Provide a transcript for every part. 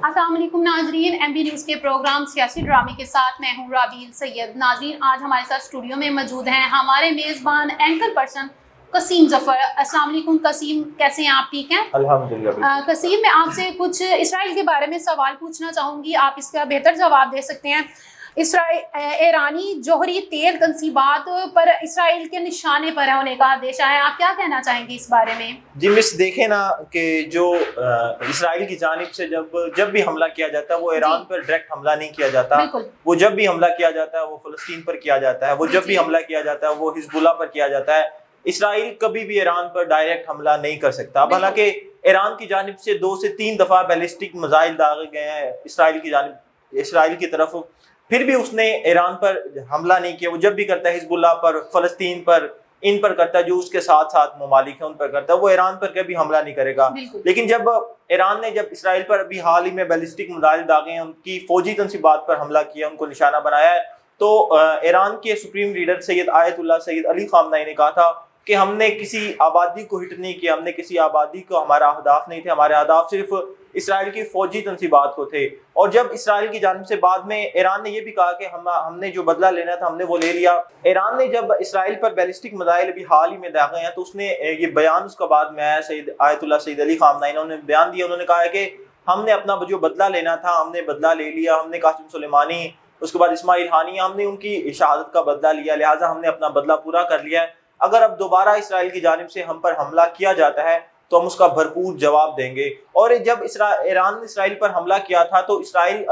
अस्सलाम वालेकुम नाजरीन, MB न्यूज़ के प्रोग्राम सियासी ड्रामे के साथ मैं हूँ राबील सैयद। नाजरीन, आज हमारे साथ स्टूडियो में मौजूद हैं हमारे मेज़बान एंकर पर्सन कसीम ज़फ़र। अस्सलाम वालेकुम कसीम, कैसे हैं आप? ठीक हैं अल्हम्दुलिल्लाह। कसीम, मैं आपसे कुछ इसराइल के बारे में सवाल पूछना चाहूँगी, आप इसका बेहतर जवाब दे सकते हैं। ईरानी जोहरी तेल तनसीबात पर इसराइल के निशाने पर होने का आदेश आया, आप क्या कहना चाहेंगे इस बारे में? जी मिस, देखें ना कि जो इसराइल की जानिब से जब भी हमला किया जाता है वो ईरान पर डायरेक्ट हमला नहीं किया जाता। वो जब भी हमला किया जाता है वो फ़लस्तीन पर किया जाता है। वो जब भी हमला किया जाता है वो हिजबुल्लाह पर किया जाता है। इसराइल कभी भी ईरान पर डायरेक्ट हमला नहीं कर सकता। हालांकि ईरान की जानिब से 2 से 3 दफ़ा बैलिस्टिक मिसाइल दागे गए हैं इसराइल की तरफ, फिर भी उसने ईरान पर हमला नहीं किया। वो जब भी करता है हिजबुल्लाह पर, फ़लस्तीन पर, इन पर करता है, जो उसके साथ साथ ममालिक हैं उन पर करता है। वो ईरान पर कभी हमला नहीं करेगा। लेकिन जब ईरान ने इसराइल पर अभी हाल ही में बैलिस्टिक मिसाइल दागे हैं, उनकी फौजी तनसीबात पर हमला किया, उनको निशाना बनाया है, तो ईरान के supreme leader Sayyid Ayatollah Sayyid Ali Khamenei ने कहा था कि हमने किसी आबादी को हिट नहीं किया, हमने किसी आबादी को, हमारा अहदाफ नहीं थे, हमारे अहदाफ सिर्फ इसराइल की फौजी तनसीबात को थे। और जब इसराइल की जानिब से बाद में ईरान ने यह भी कहा कि हमने जो बदला लेना था हमने वो ले लिया। ईरान ने जब इसराइल पर बैलिस्टिक मिसाइल अभी हाल ही में दागे हैं तो उसने ये बयान उसका बाद में आया, Syed Ayatollah Sayyid Ali Khamenei ने उन्होंने बयान दिया। उन्होंने कहा है कि हमने अपना जो बदला लेना था हमने बदला ले लिया। हमने कासिम सुलेमानी, उसके बाद इस्माइल हानिया, हमने उनकी शहादत का बदला लिया, लिहाजा हमने अपना बदला पूरा कर लिया है। अगर अब दोबारा इसराइल की जानिब से हम पर हमला किया जाता है तो हम उसका भरपूर जवाब देंगे। और जब ईरान ने इसराइल पर हमला किया था तो इसराइल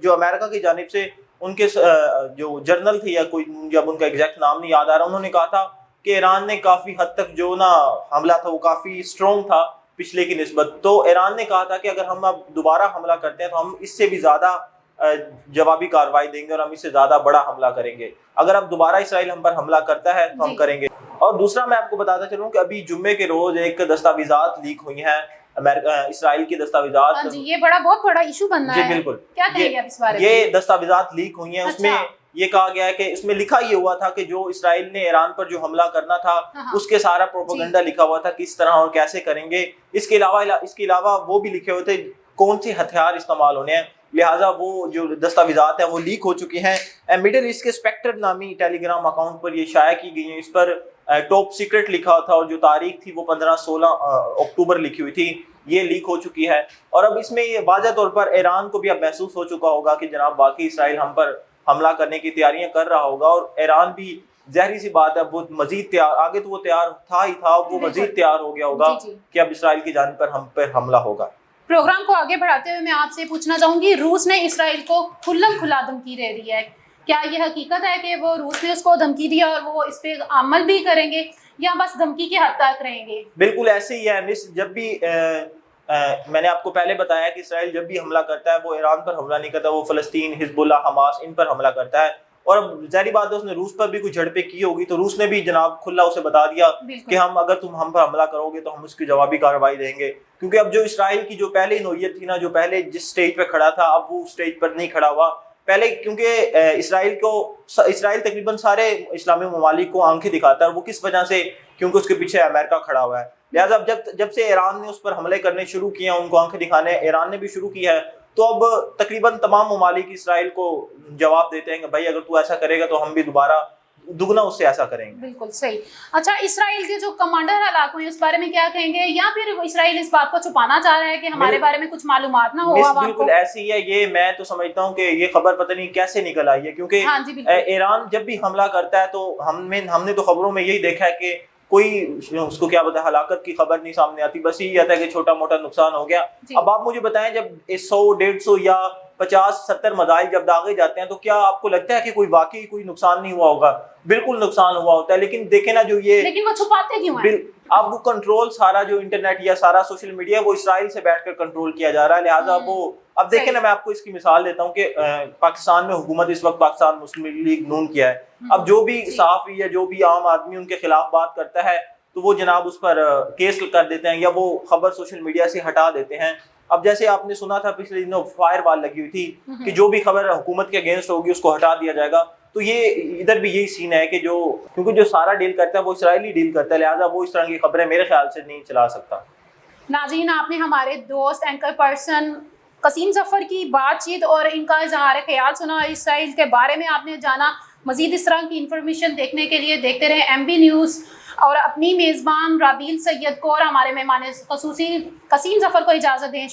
जो अमेरिका की जानिब से उनके जो जर्नल थे, या कोई जब उनका एग्जैक्ट नाम नहीं याद आ रहा, उन्होंने कहा था कि ईरान ने काफ़ी हद तक जो ना हमला था वो काफ़ी स्ट्रॉन्ग था पिछले की निस्बत। तो ईरान ने कहा था कि अगर हम अब दोबारा हमला करते हैं तो हम इससे भी ज़्यादा जवाबी कार्रवाई देंगे और हम इससे ज़्यादा बड़ा हमला करेंगे। अगर अब दोबारा इसराइल हम पर हमला करता है तो हम करेंगे। और दूसरा मैं आपको बताता चलूं कि अभी जुम्मे के रोज एक दस्तावेजात लीक हुई हैं, इसराइल की दस्तावेजात। जी, ये बहुत बड़ा इशू बन रहा है। जी बिल्कुल, क्या कहेंगे आप इस बारे में? ये दस्तावेजात लीक हुई हैं। उसमें ये कहा गया है कि इसमें लिखा ये हुआ था कि जो इसराइल ने ईरान पर जो हमला करना था उसके सारा प्रोपेगेंडा लिखा हुआ था, किस तरह और कैसे करेंगे। इसके अलावा वो भी लिखे हुए थे कौन से हथियार इस्तेमाल होने हैं। लिहाजा वो जो दस्तावेजात हैं वो लीक हो चुके हैं। मिडिल ईस्ट के स्पेक्टर नामी टेलीग्राम अकाउंट पर ये शाया की गई है। इस पर टॉप सीक्रेट लिखा था और जो तारीख थी वो 15-16 अक्टूबर लिखी हुई थी। ये लीक हो चुकी है और अब इसमें ये वाज़ह तौर पर ईरान को भी अब महसूस हो चुका होगा कि जनाब वाकई इसराइल हम पर हमला करने की तैयारियां कर रहा होगा। और ईरान भी ज़ाहिर सी बात है वो मजीद तैयार, आगे तो वो तैयार था ही था, वो मजीद तैयार हो गया होगा कि अब इसराइल की जानिब पर हम पर हमला होगा। प्रोग्राम को आगे बढ़ाते हुए मैं आपसे पूछना चाहूंगी, रूस ने इसराइल को खुल्लम खुला धमकी दे दी है, क्या ये हकीकत है कि वो रूस ने उसको धमकी दिया और वो इस पे अमल भी करेंगे या बस धमकी की हद तक रहेंगे? बिल्कुल ऐसे ही है मिस। जब भी मैंने आपको पहले बताया कि इसराइल जब भी हमला करता है वो ईरान पर हमला नहीं करता, वो फ़लस्तीन, हिजबुल्लाह, हमास इन पर हमला करता है। और अब ज़ाहिर बात है उसने रूस पर भी कुछ झड़पें की होगी तो रूस ने भी जनाब खुला उसे बता दिया कि अगर तुम हम पर हमला करोगे तो हम उसकी जवाबी कार्रवाई देंगे। क्योंकि अब जो इसराइल की जो पहले नौयत थी ना, जो पहले जिस स्टेज पर खड़ा था अब वो स्टेज पर नहीं खड़ा हुआ। पहले क्योंकि इसराइल तकरीबन सारे इस्लामी ममालिक को आंखें दिखाता है, और वो किस वजह से, क्योंकि उसके पीछे अमेरिका खड़ा हुआ है। लिहाजा जब से ईरान ने उस पर हमले करने शुरू किए हैं, उनको आंखें दिखाने ईरान ने भी शुरू किया है, तो अब तकरीबन तमाम ममालिक इसराइल को जवाब देते हैं कि भाई अगर तू ऐसा करेगा तो हम भी दोबारा दुगना उससे ऐसा करेंगे। बिल्कुल सही। अच्छा, इसराइल के जो कमांडर हलाक हुए उस बारे में क्या कहेंगे, या फिर इसराइल इस बात को छुपाना चाह रहा है कि हमारे बारे में कुछ मालूमात ना हो? बिल्कुल ऐसी ही है ये। मैं तो समझता हूँ कि ये खबर पता नहीं कैसे निकल आई है, क्योंकि ईरान जब भी हमला करता है तो हमने तो खबरों में यही देखा है कि कोई उसको क्या बताया, हलाकत की खबर नहीं सामने आती, बस यही आता है कि छोटा मोटा नुकसान हो गया। अब आप मुझे बताएं, जब 100-150 या 50-70 मिसाइल जब दागे जाते हैं तो क्या आपको लगता है कि वाकई कोई नुकसान नहीं हुआ होगा? बिल्कुल नुकसान हुआ होता है। लेकिन देखे ना, लेकिन वो छुपाते क्यों हैं? अब वो कंट्रोल सारा जो इंटरनेट या सारा सोशल मीडिया वो इसराइल से बैठकर कंट्रोल किया जा रहा है। लिहाजा वो अब देखे ना, मैं आपको इसकी मिसाल देता हूँ कि पाकिस्तान में हुकूमत इस वक्त पाकिस्तान मुस्लिम लीग नून किया है। अब जो भी सहाफ़ी या जो भी आम आदमी उनके खिलाफ बात करता है तो वो जनाब उस पर केस कर देते हैं या वो खबर सोशल मीडिया से हटा देते हैं। अब जैसे आपने सुना था पिछले दिनों फायर वाल लगी हुई थी कि जो भी खबर हुकूमत के अगेंस्ट होगी उसको हटा दिया जाएगा। तो ये इधर भी यही सीन है कि क्योंकि जो सारा डील करता है वो इसराइली डील करता है, लिहाजा वो इस तरह की खबरें मेरे ख्याल से नहीं चला सकता। नाज़रीन, आपने हमारे दोस्त एंकर पर्सन قاسم ظفر کی بات چیت اور ان کا اظہار خیال سنا، اسرائیل کے بارے میں آپ نے جانا۔ مزید اس طرح کی انفارمیشن دیکھنے کے لیے دیکھتے رہیں ایم بی نیوز، اور اپنی میزبان رابیل سید کو اور ہمارے مہمان خصوصی قاسم ظفر کو اجازت دیں۔